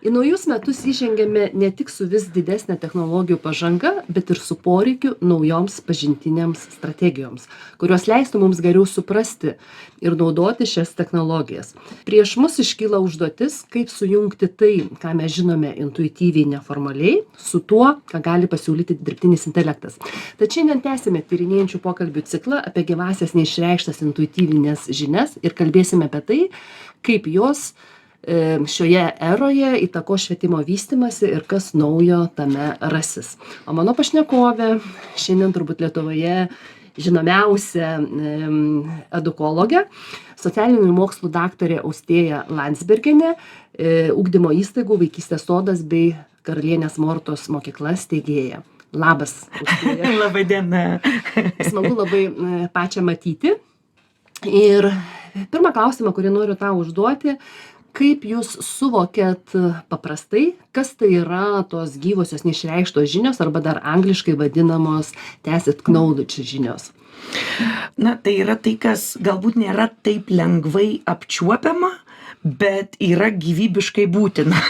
Į naujus metus įžengėme ne tik su vis didesnė technologijų pažanga, bet ir su poreikiu naujoms pažintinėms strategijoms, kurios leistų mums geriau suprasti ir naudoti šias technologijas. Prieš mus iškyla užduotis, kaip sujungti tai, ką mes žinome intuityviai neformaliai, su tuo, ką gali pasiūlyti dirbtinis intelektas. Tad šiandien tęsime tyrinėjančių pokalbių ciklą apie gyvasias neišreikštas intuityvinės žinias ir kalbėsime apie tai, kaip jos šioje eroje įtako švietimo vystymąsi ir kas naujo tame rasis. O mano pašnekovė šiandien turbūt Lietuvoje žinomiausia edukologė, socialinių mokslų daktarė Austėja Landsbergienė, ugdymo įstaigų Vaikystės sodas bei Karalienės Mortos mokykla steigėja. Labas, Austėja. Labai diena. Smagu labai pačią matyti. Ir pirmą klausimą, kurį noriu tau užduoti, kaip jūs suvokėt paprastai, kas tai yra tos gyvosios neišreikštos žinios arba dar angliškai vadinamos tacit knowledge žinios? Na, tai yra tai, kas galbūt nėra taip lengvai apčiuopiama, bet yra gyvybiškai būtina.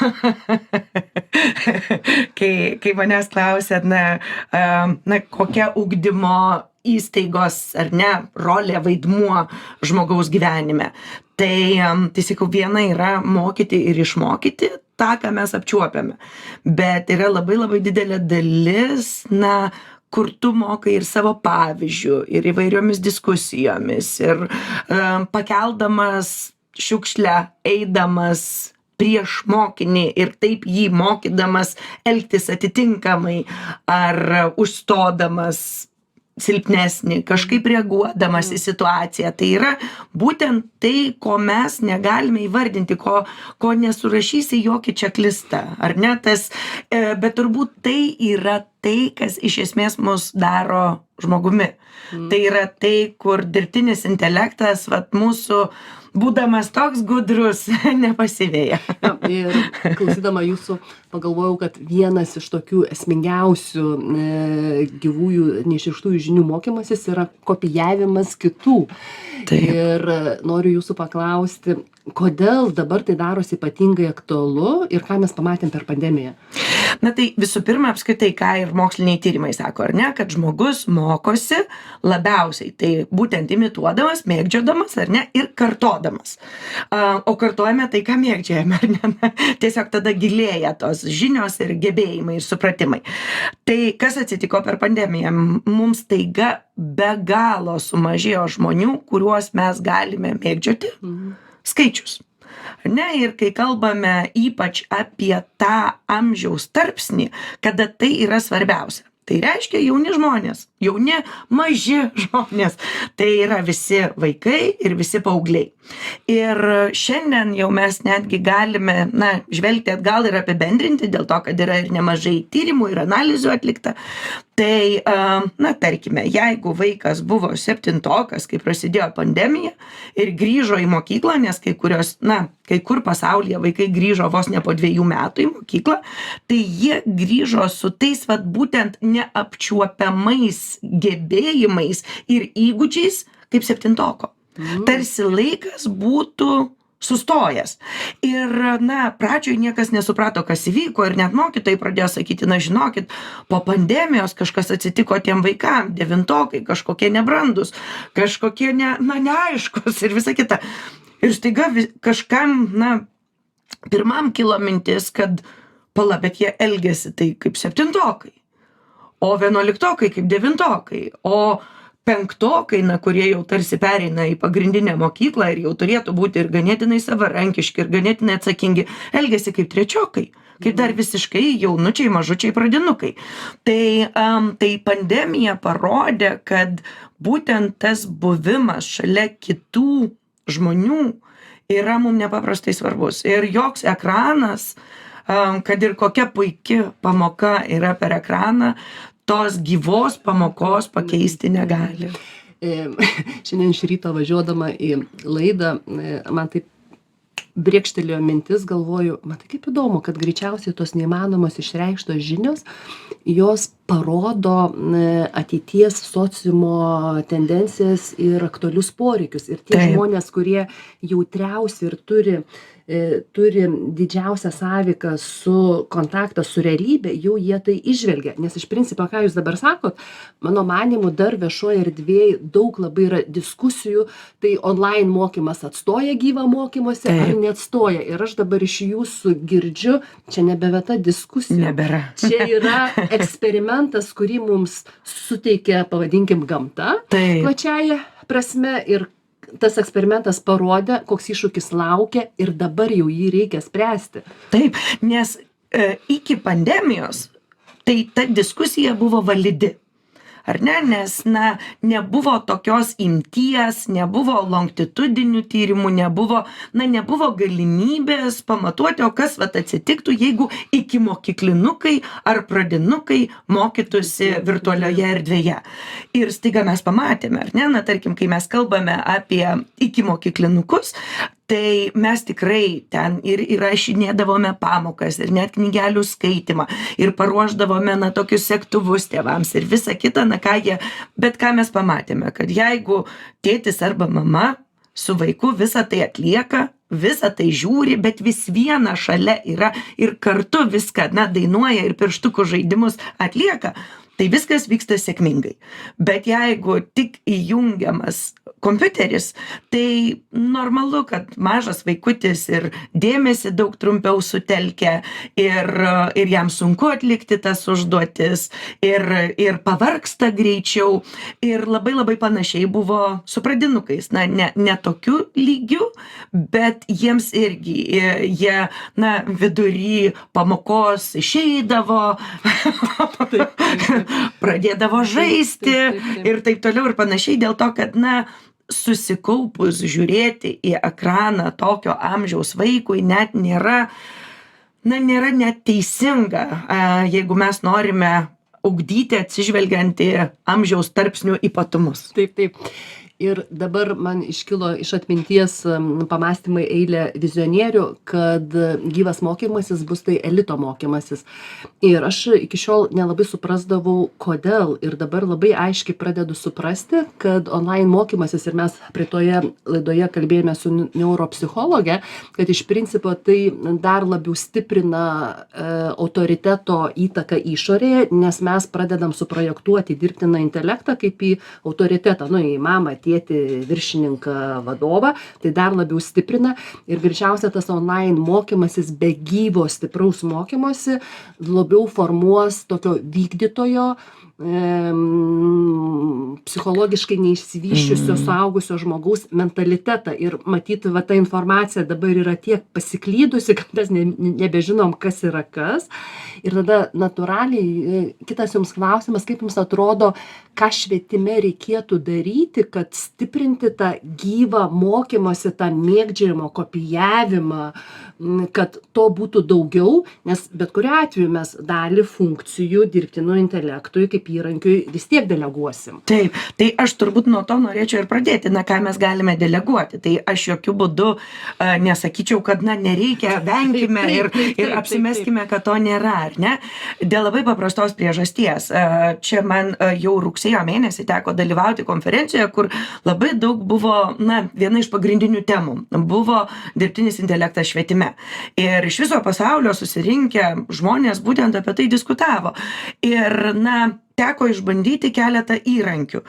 Kai manęs klausėt, kokia ugdymo įstaigos ar ne rolė, vaidmuo žmogaus gyvenime. Tai sakau, viena yra mokyti ir išmokyti tą, ką mes apčiuopiame. Bet yra labai labai didelė dalis, kur tu mokai ir savo pavyzdžių, ir įvairiomis diskusijomis, ir pakeldamas šiukšlę, eidamas prieš mokinį ir taip jį mokydamas elgtis atitinkamai, ar užstodamas silpnesnį, kažkaip reaguodamas į situaciją. Tai yra būtent tai, ko mes negalime įvardinti, ko nesurašysi jokį čeklistą, ar ne? Bet turbūt tai yra tai, kas iš esmės mus daro žmogumi. Tai yra tai, kur dirbtinis intelektas, mūsų būdamas toks gudrus, nepasiveja. Ir klausydama jūsų pagalvojau, kad vienas iš tokių esmingiausių gyvųjų neišreikštųjų žinių mokymasis yra kopijavimas kitų. Taip. Ir noriu jūsų paklausti, kodėl dabar tai darosi ypatingai aktualu ir ką mes pamatėm per pandemiją? Tai visų pirma, apskritai, ką ir moksliniai tyrimai sako, ar ne, kad žmogus mokosi labiausiai, tai būtent imituodamas, mėgdžiodamas, ar ne, ir kartodamas. O kartojame tai, ką mėgdžiojame, ar ne, tiesiog tada gilėja tos žinios ir gebėjimai ir supratimai. Tai kas atsitiko per pandemiją? Mums taiga be galo sumažėjo žmonių, kuriuos mes galime mėgdžioti, skaičius. Ne, ir kai kalbame ypač apie tą amžiaus tarpsnį, kada tai yra svarbiausia. Tai reiškia jauni žmonės, jauni maži žmonės. Tai yra visi vaikai ir visi paaugliai. Ir šiandien jau mes netgi galime žvelgti atgal ir apibendrinti, dėl to, kad yra ir nemažai tyrimų ir analizių atlikta. Tai, tarkime, jeigu vaikas buvo 7-tokas, kai prasidėjo pandemija ir grįžo į mokyklą, nes kai kur pasaulyje vaikai grįžo vos ne po 2 metų į mokyklą, tai jie grįžo su tais būtent neapčiuopiamais gebėjimais ir įgūdžiais kaip 7-toko. Tarsi laikas būtų sustojęs. Ir, pradžioj niekas nesuprato, kas įvyko ir net mokytojai pradėjo sakyti, žinokit, po pandemijos kažkas atsitiko tiem vaikam, 9-tokai, kažkokie nebrandus, kažkokie neaiškus ir visa kita. Ir staiga kažkam, pirmam kilo mintis, kad bet jie elgėsi tai kaip 7-tokai, o 11-tokai kaip 9-tokai, o 5-tokai, kurie jau tarsi pereina į pagrindinę mokyklą ir jau turėtų būti ir ganėtinai savarankiški, ir ganėtinai atsakingi, elgiasi kaip 3-okai, kaip dar visiškai jaunučiai, mažučiai pradinukai. Tai pandemija parodė, kad būtent tas buvimas šalia kitų žmonių yra mums nepaprastai svarbus. Ir joks ekranas, kad ir kokia puiki pamoka yra per ekraną, tos gyvos pamokos pakeisti negali. Šiandien iš ryto važiuodama į laidą, man taip brėkštelėjo mintis, galvoju, matai kaip įdomu, kad greičiausiai tos neįmanomos išreikštos žinios, jos parodo ateities sociumo tendencijas ir aktualius poreikius. Ir tie žmonės, kurie jautriausi ir turi didžiausią sąveiką su kontaktą su realybė, jau jie tai įžvelgia. Nes iš principo, ką jūs dabar sakot, mano manimu, dar viešoje erdvėje daug labai yra diskusijų, tai online mokymas atstoja gyvą mokymosi ar neatstoja. Ir aš dabar iš jūsų girdžiu, čia nebeveta diskusija. Nebėra. Čia yra eksperimentas, kurį mums suteikia, pavadinkim, gamta plačiaja prasme, ir tas eksperimentas parodė, koks iššūkis laukia ir dabar jau jį reikia spręsti. Taip, nes iki pandemijos tai ta diskusija buvo validi. Ar ne? Nes, nebuvo tokios imties, nebuvo longitudinių tyrimų, nebuvo galimybės pamatuoti, o kas atsitiktų, jeigu ikimokyklinukai ar pradinukai mokytųsi virtualioje erdvėje. Ir staiga mes pamatėme, ar ne? Tarkim, kai mes kalbame apie ikimokyklinukus, tai mes tikrai ten ir įrašinėdavome pamokas, ir net knygelių skaitimą, ir paruošdavome tokius sektuvus tėvams ir visą kitą, bet ką mes pamatėme, kad jeigu tėtis arba mama su vaiku visą tai atlieka, visą tai žiūri, bet vis viena šalia yra ir kartu viską dainuoja ir pirštukų žaidimus atlieka, tai viskas vyksta sėkmingai. Bet jeigu tik įjungiamas kompiuteris, tai normalu, kad mažas vaikutis ir dėmesį daug trumpiau sutelkia ir jam sunku atlikti tas užduotis ir pavargsta greičiau. Ir labai labai panašiai buvo su pradinukais. Ne tokiu lygiu, bet jiems irgi jie vidury pamokos išeidavo, pradėdavo žaisti ir taip toliau ir panašiai, dėl to, kad susikaupus žiūrėti į ekraną tokio amžiaus vaikui net nėra net teisinga, jeigu mes norime ugdyti atsižvelgiant į amžiaus tarpsnių ypatumus. Taip. Ir dabar man iškilo iš atminties pamastymai eilė vizionierių, kad gyvas mokymasis bus tai elito mokymasis. Ir aš iki šiol nelabai suprasdavau, kodėl. Ir dabar labai aiškiai pradedu suprasti, kad online mokymasis, ir mes praeitoje laidoje kalbėjome su neuropsichologė, kad iš principo tai dar labiau stiprina autoriteto įtaką išorėje, nes mes pradedam suprojektuoti dirbtiną intelektą kaip į autoritetą, į mamą, tėtį, viršininką, vadovą, tai dar labiau stiprina ir greičiausia tas online mokymasis be gyvo stipraus mokymosi labiau formuos tokio vykdytojo, psichologiškai neišsivysčiusio suaugusio žmogaus mentalitetą. Ir matyti, ta informacija dabar yra tiek pasiklydusi, kad mes nebežinom, kas yra kas. Ir tada natūraliai kitas jums klausimas, kaip jums atrodo, ką švietime reikėtų daryti, kad stiprinti tą gyvą mokymosi, tą mėgdžiojimo, kopijavimą, kad to būtų daugiau, nes bet kuriuo atveju mes dalį funkcijų dirbtinio intelektui kaip įrankiui vis tiek deleguosim. Taip, tai aš turbūt nuo to norėčiau ir pradėti, ką mes galime deleguoti. Tai aš jokių būdų nesakyčiau, kad nereikia, venkime ir apsimeskime, kad to nėra, ar ne? Dėl labai paprastos priežasties. Čia man jau rugsėjo mėnesį teko dalyvauti konferencijoje, kur labai daug buvo, viena iš pagrindinių temų buvo dirbtinis intelektas švietime. Ir iš viso pasaulio susirinkę žmonės būtent apie tai diskutavo. Ir, teko išbandyti keletą įrankių.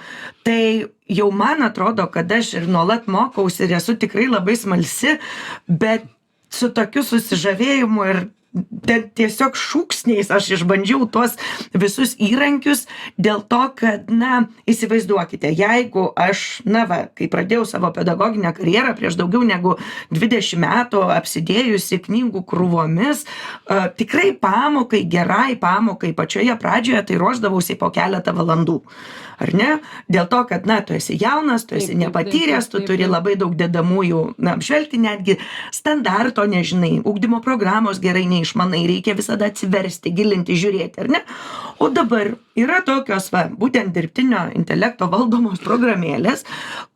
Tai jau man atrodo, kad aš ir nuolat mokausi ir esu tikrai labai smalsi, bet su tokiu susižavėjimu ir tiesiog šūksniais aš išbandžiau tuos visus įrankius dėl to, kad, įsivaizduokite, jeigu aš, kai pradėjau savo pedagoginę karjerą prieš daugiau negu 20 metų apsidėjusi knygų krūvomis, tikrai gerai pamokai pačioje pradžioje, tai ruošdavausi po keletą valandų. Ar ne? Dėl to, kad, tu esi jaunas, tu esi nepatyręs, tu turi labai daug dedamųjų, apžvelgti netgi standarto, nežinai, ugdymo programos gerai neišmanai, reikia visada atsiversti, gilinti, žiūrėti, ar ne? O dabar yra tokios, būtent dirbtinio intelekto valdomos programėlės,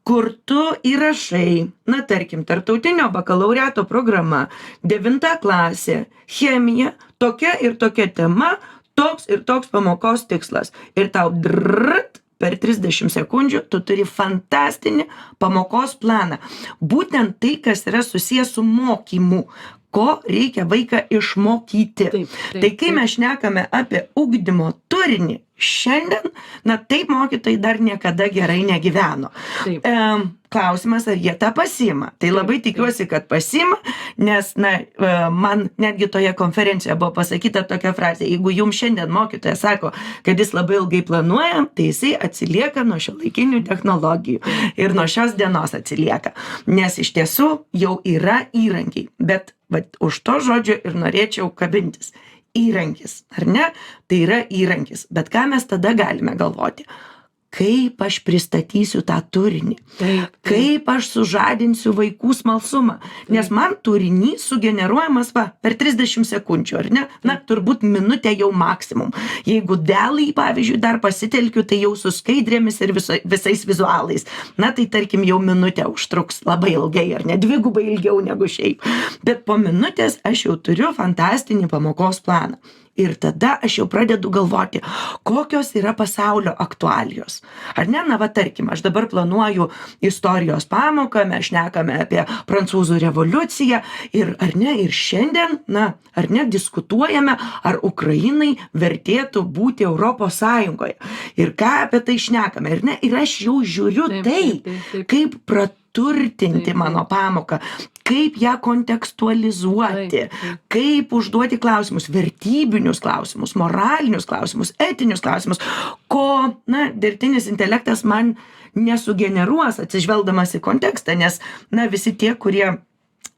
kur tu įrašai, na tarkim, tarptautinio bakalaureato programa, 9 klasė, chemija, tokia ir tokia tema, toks ir toks pamokos tikslas. Ir tau per 30 sekundžių tu turi fantastinį pamokos planą. Būtent tai, kas yra susijęs su mokymu, ko reikia vaiką išmokyti. Tai kai mes šnekame apie ugdymo turinį, šiandien, na taip mokytojai dar niekada gerai negyveno. Klausimas, ar jie tą pasiima. Tai labai tikiuosi, kad pasiima, nes man netgi toje konferencijoje buvo pasakyta tokia frazė, jeigu jums šiandien mokytojas sako, kad jis labai ilgai planuoja, tai jisai atsilieka nuo šiuolaikinių technologijų ir nuo šios dienos atsilieka. Nes iš tiesų jau yra įrankiai, bet už to žodžio ir norėčiau kabintis. Įrankis, ar ne? Tai yra įrankis. Bet ką mes tada galime galvoti? Kaip aš pristatysiu tą turinį? Kaip aš sužadinsiu vaikų smalsumą? Nes man turinys sugeneruojamas per 30 sekundžių, ar ne? Na, turbūt minutę jau maksimum. Jeigu dėlį, pavyzdžiui, dar pasitelkiu, tai jau su skaidrėmis ir visais vizualais. Na, tai tarkim jau minutę užtruks labai ilgai, ar ne? 2 ilgiau negu šiaip. Bet po minutės aš jau turiu fantastinį pamokos planą. Ir tada aš jau pradedu galvoti, kokios yra pasaulio aktualijos. Ar ne, tarkim, aš dabar planuoju istorijos pamoką, mes šnekame apie Prancūzų revoliuciją ir ir šiandien, ar ne, diskutuojame, ar Ukrainai vertėtų būti Europos Sąjungoje. Ir ką apie tai šnekame, ar ne? Ir aš jau žiūriu kaip praturtinti mano pamoką, kaip ją kontekstualizuoti, kaip užduoti klausimus, vertybinius klausimus, moralinius klausimus, etinius klausimus, ko, dirbtinis intelektas man nesugeneruos atsižvelgdamas į kontekstą, nes, visi tie, kurie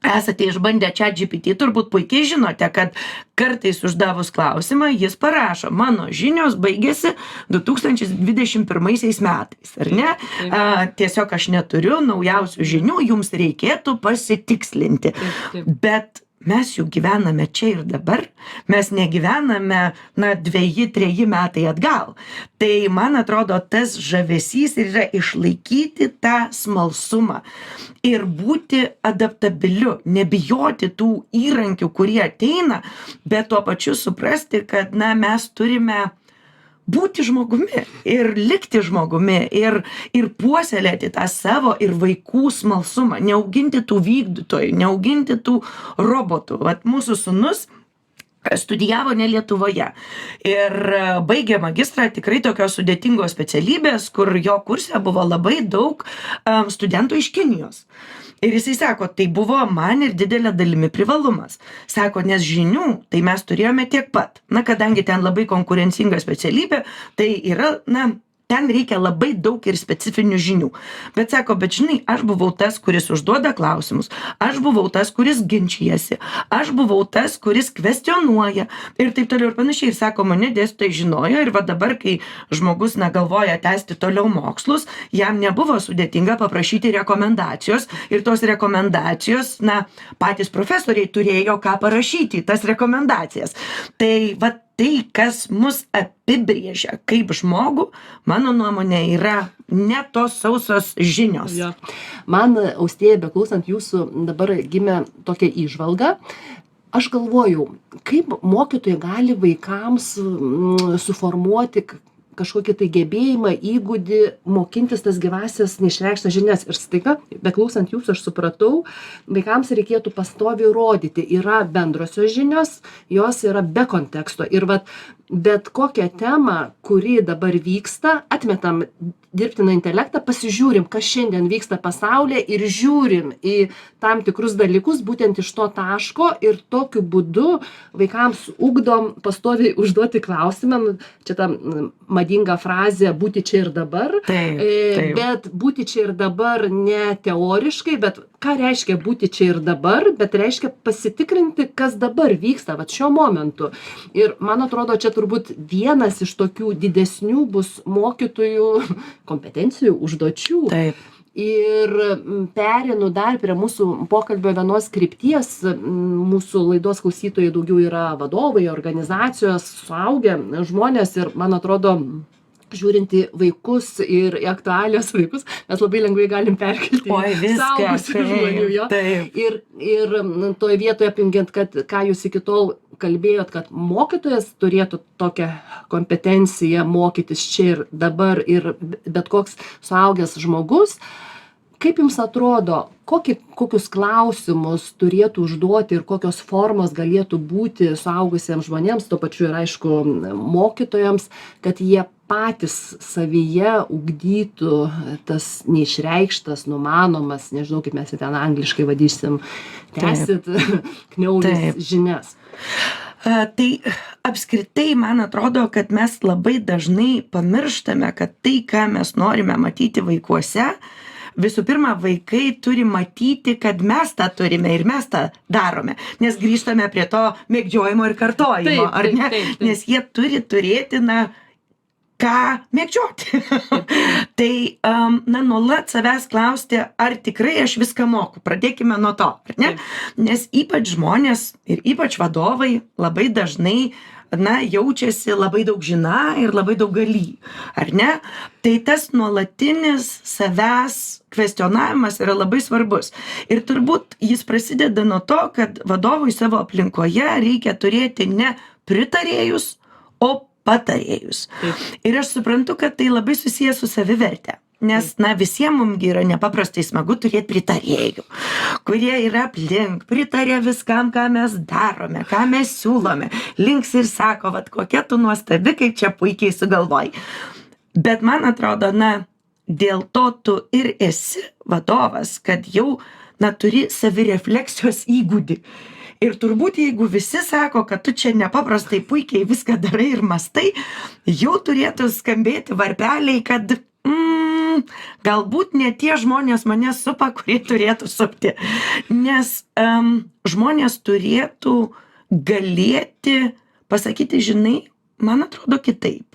esate išbandę ChatGPT, turbūt puikiai žinote, kad kartais uždavus klausimą, jis parašo, mano žinios baigėsi 2021 metais, ar ne? Tiesiog aš neturiu naujausių žinių, jums reikėtų pasitikslinti. Bet mes juk gyvename čia ir dabar, mes negyvename, 2-3 metai atgal. Tai, man atrodo, tas žavesys yra išlaikyti tą smalsumą ir būti adaptabiliu, nebijoti tų įrankių, kurie ateina, bet tuo pačiu suprasti, kad, mes turime būti žmogumi ir likti žmogumi ir puoselėti tą savo ir vaikų smalsumą, neauginti tų vykdytojų, neauginti tų robotų. Vat mūsų sūnus studijavo ne Lietuvoje ir baigė magistrą tikrai tokios sudėtingos specialybės, kur jo kurse buvo labai daug studentų iš Kinijos. Ir jisai sako, tai buvo man ir didelė dalimi privalumas. Sako, nes žinių, tai mes turėjome tiek pat. Kadangi ten labai konkurencinga specialybė, tai yra, ten reikia labai daug ir specifinių žinių. Bet sako, žinai, aš buvau tas, kuris užduoda klausimus, aš buvau tas, kuris ginčijasi, aš buvau tas, kuris kvestionuoja ir taip toliau ir panašiai. Ir sako, mane dėstytojai žinojo ir va dabar, kai žmogus galvoja tęsti toliau mokslus, jam nebuvo sudėtinga paprašyti rekomendacijos ir tos rekomendacijos, patys profesoriai turėjo ką parašyti, tas rekomendacijas. Tai va tai, kas mus apibrėžia kaip žmogų, mano nuomonė yra ne tos sausos žinios. Man, Austėja, beklausant jūsų, dabar gimė tokia įžvalga. Aš galvoju, kaip mokytojai gali vaikams suformuoti kažkokį tai gebėjimą, įgūdį, mokintis tas gyvasias neišreikštas žinias. Ir staiga, beklausant jūsų, aš supratau, vaikams reikėtų pastoviai rodyti. Yra bendrosios žinios, jos yra be konteksto. Ir bet kokią temą, kuri dabar vyksta, atmetam dirbtiną intelektą, pasižiūrim, kas šiandien vyksta pasaulyje ir žiūrim į tam tikrus dalykus būtent iš to taško ir tokiu būdu vaikams ugdom pastoviai užduoti klausimą. Čia ta madinga frazė būti čia ir dabar. Taip. Bet būti čia ir dabar ne teoriškai, bet ką reiškia būti čia ir dabar, bet reiškia pasitikrinti, kas dabar vyksta šiuo momentu. Ir man atrodo, čia turbūt vienas iš tokių didesnių bus mokytojų kompetencijų, užduočių. Taip. Ir pereinu dar prie mūsų pokalbio vienos krypties. Mūsų laidos klausytojai daugiau yra vadovai, organizacijos, suaugę žmonės ir, man atrodo, žiūrint į vaikus ir į aktualios vaikus, mes labai lengvai galim perkelti suaugusių žmonių. Jo. Ir toje vietoje apjungiant, kad ką jūs iki tol kalbėjot, kad mokytojas turėtų tokią kompetenciją mokytis čia ir dabar ir bet koks suaugęs žmogus. Kaip jums atrodo, kokius klausimus turėtų užduoti ir kokios formos galėtų būti suaugusiems žmonėms, tuo pačiu ir aišku mokytojams, kad jie patys savyje ugdytų tas neišreikštas, numanomas, nežinau kaip mes ten angliškai vadysim, tęsit kniaulės žinias. Tai apskritai man atrodo, kad mes labai dažnai pamirštame, kad tai, ką mes norime matyti vaikuose, visų pirma, vaikai turi matyti, kad mes tą turime ir mes tą darome, nes grįžtame prie to mėgdžiojimo ir kartojimo, ar ne? Nes jie turi turėti, ką mėgdžioti. Tai, nuolat savęs klausti, ar tikrai aš viską moku. Pradėkime nuo to, ar ne? Nes ypač žmonės ir ypač vadovai labai dažnai jaučiasi labai daug žiną ir labai daug galį, ar ne? Tai tas nuolatinis savęs kvestionavimas yra labai svarbus. Ir turbūt jis prasideda nuo to, kad vadovui savo aplinkoje reikia turėti ne pritarėjus, o patarėjus. Ir aš suprantu, kad tai labai susijęs su saviverte. Nes, visiems mums yra nepaprastai smagu turėti pritarėjų, kurie yra aplink, pritarė viskam, ką mes darome, ką mes siūlome, links ir sako, kokia tu nuostabi, kaip čia puikiai sugalvoj. Bet man atrodo, dėl to tu ir esi vadovas, kad jau, turi savirefleksijos įgūdį. Ir turbūt, jeigu visi sako, kad tu čia nepaprastai puikiai viską darai ir mastai, jau turėtų skambėti varpeliai, kad galbūt ne tie žmonės mane supa, kurie turėtų supti. Nes žmonės turėtų galėti pasakyti, žinai, man atrodo kitaip.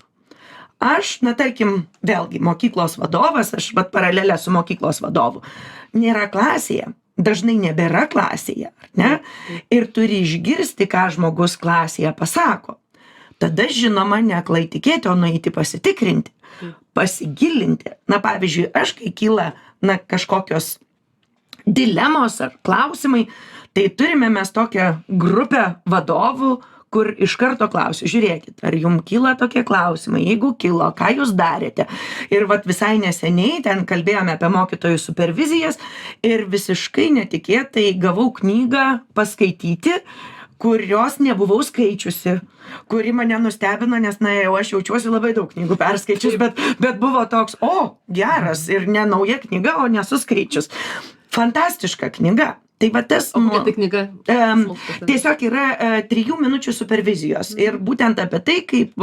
Aš, tarkim, vėlgi mokyklos vadovas, aš paralelę su mokyklos vadovu, nėra klasėje. Dažnai nebėra klasėje, ar ne? Ir turi išgirsti, ką žmogus klasėje pasako. Tada, žinoma, neaklai tikėti, o nueiti pasitikrinti, pasigilinti. Pavyzdžiui, aš, kai kyla kažkokios dilemos ar klausimai, tai turime mes tokią grupę vadovų, kur iš karto klausiu, žiūrėkit, ar jums kyla tokie klausimai, jeigu kilo, ką jūs darėte. Ir visai neseniai ten kalbėjome apie mokytojų supervizijas ir visiškai netikėtai gavau knygą paskaityti, kurios nebuvau skaičiusi, kuri mane nustebino, nes jau aš jaučiuosi labai daug knygų perskaičius, bet buvo toks, geras ir ne nauja knyga, o nesu skaičius. Fantastiška knyga. Tai tas knyga tiesiog yra 3 minučių supervizijos ir būtent apie tai, kaip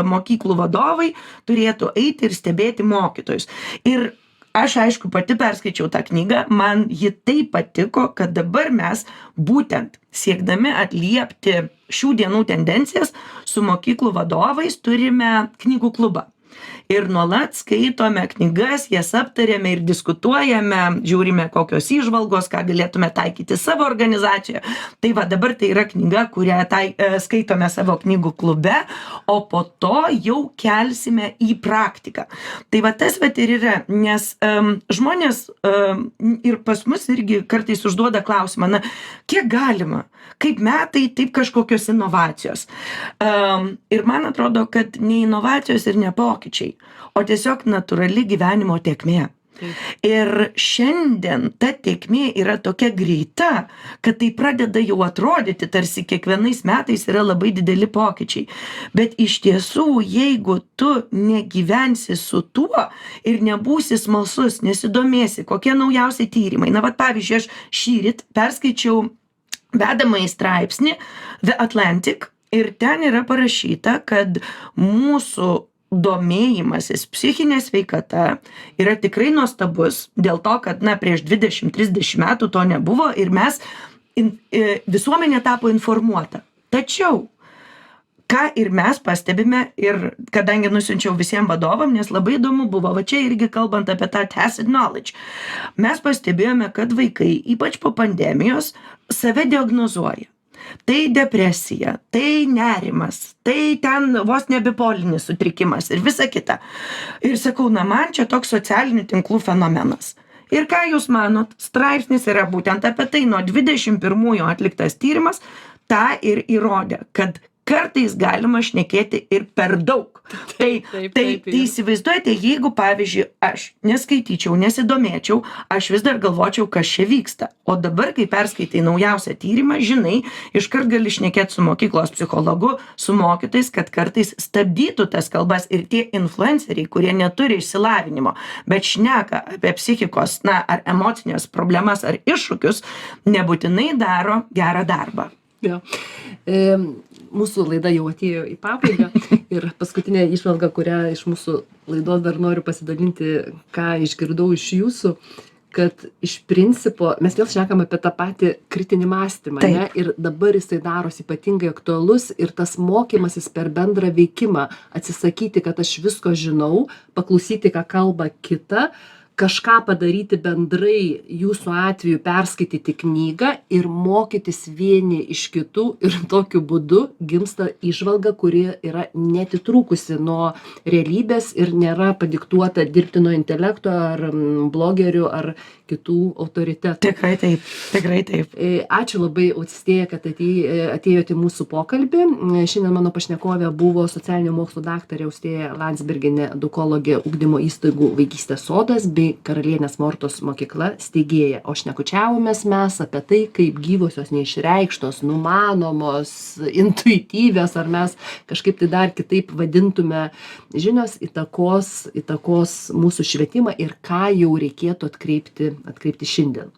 mokyklų vadovai turėtų eiti ir stebėti mokytojus. Ir aš, aišku, pati perskaičiau tą knygą, man ji taip patiko, kad dabar mes būtent siekdami atliepti šių dienų tendencijas su mokyklų vadovais turime knygų klubą. Ir nuolat skaitome knygas, jas aptarėme ir diskutuojame, žiūrime kokios įžvalgos, ką galėtume taikyti savo organizacijoje. Tai dabar tai yra knyga, kurią skaitome savo knygų klube, o po to jau kelsime į praktiką. Tai tas ir yra, nes žmonės ir pas mus irgi kartais užduoda klausimą, kiek galima, kaip metai, taip kažkokios inovacijos. Ir man atrodo, kad ne inovacijos ir ne pokyčiai, o tiesiog natūrali gyvenimo tėkmė. Ir šiandien ta tėkmė yra tokia greita, kad tai pradeda jau atrodyti, tarsi kiekvienais metais yra labai dideli pokyčiai. Bet iš tiesų, jeigu tu negyvensi su tuo ir nebūsi smalsus, nesidomėsi, kokie naujausi tyrimai. Pavyzdžiui, aš šįryt perskaičiau vedamąjį straipsnį The Atlantic ir ten yra parašyta, kad mūsų domėjimasis psichinė sveikata yra tikrai nuostabus dėl to, kad prieš 20-30 metų to nebuvo ir visuomenė tapo informuota. Tačiau ką ir mes pastebime, ir kadangi nusiunčiau visiems vadovam, nes labai įdomu buvo, va čia irgi kalbant apie tą tacit knowledge, mes pastebėjome, kad vaikai, ypač po pandemijos, save diagnozuoja. Tai depresija, tai nerimas, tai ten vos ne bipolinis sutrikimas ir visa kita. Ir sakau, na man čia toks socialinių tinklų fenomenas. Ir ką jūs manot, straipsnis yra būtent apie tai, nuo 21 atliktas tyrimas, tą ir įrodė, kad kartais galima šnekėti ir per daug. Tai įsivaizduojate, jeigu, pavyzdžiui, aš neskaityčiau, nesidomėčiau, aš vis dar galvočiau, kas čia vyksta. O dabar, kai perskaitai naujausią tyrimą, žinai, iškart gali šnekėti su mokyklos psichologu, su mokytais, kad kartais stabdytų tas kalbas ir tie influenceriai, kurie neturi išsilavinimo, bet šneka apie psichikos, ar emocinės problemas ar iššūkius, nebūtinai daro gerą darbą. Ja. Mūsų laida jau atėjo į pabaigą ir paskutinė įžvalga, kurią iš mūsų laidos dar noriu pasidalinti, ką išgirdau iš jūsų, kad iš principo mes vėl šnekam apie tą patį kritinį mąstymą, ne? Ir dabar jisai darosi ypatingai aktualus ir tas mokymasis per bendrą veikimą, atsisakyti, kad aš visko žinau, paklausyti, ką kalba kita, kažką padaryti bendrai, jūsų atveju perskaityti knygą ir mokytis vieni iš kitų ir tokiu būdu gimsta įžvalga, kuri yra neatitrūkusi nuo realybės ir nėra padiktuota dirbtino intelekto ar blogerių ar kitų autoritetų. Tikrai taip, tikrai taip. Ačiū labai, Austėja, kad atėjote į mūsų pokalbį. Šiandien mano pašnekovė buvo socialinių mokslų daktarė Austėja Landsbergienė, edukologė ugdymo įstaigų Vaikystės sodas bei Karalienės Mortos mokykla steigėja. O šnekučiavomės mes apie tai, kaip gyvosios neišreikštos, numanomos, intuityvios, ar mes kažkaip tai dar kitaip vadintume, žinios įtakos mūsų švietimą ir ką jau reikėtų atkreipti šiandien.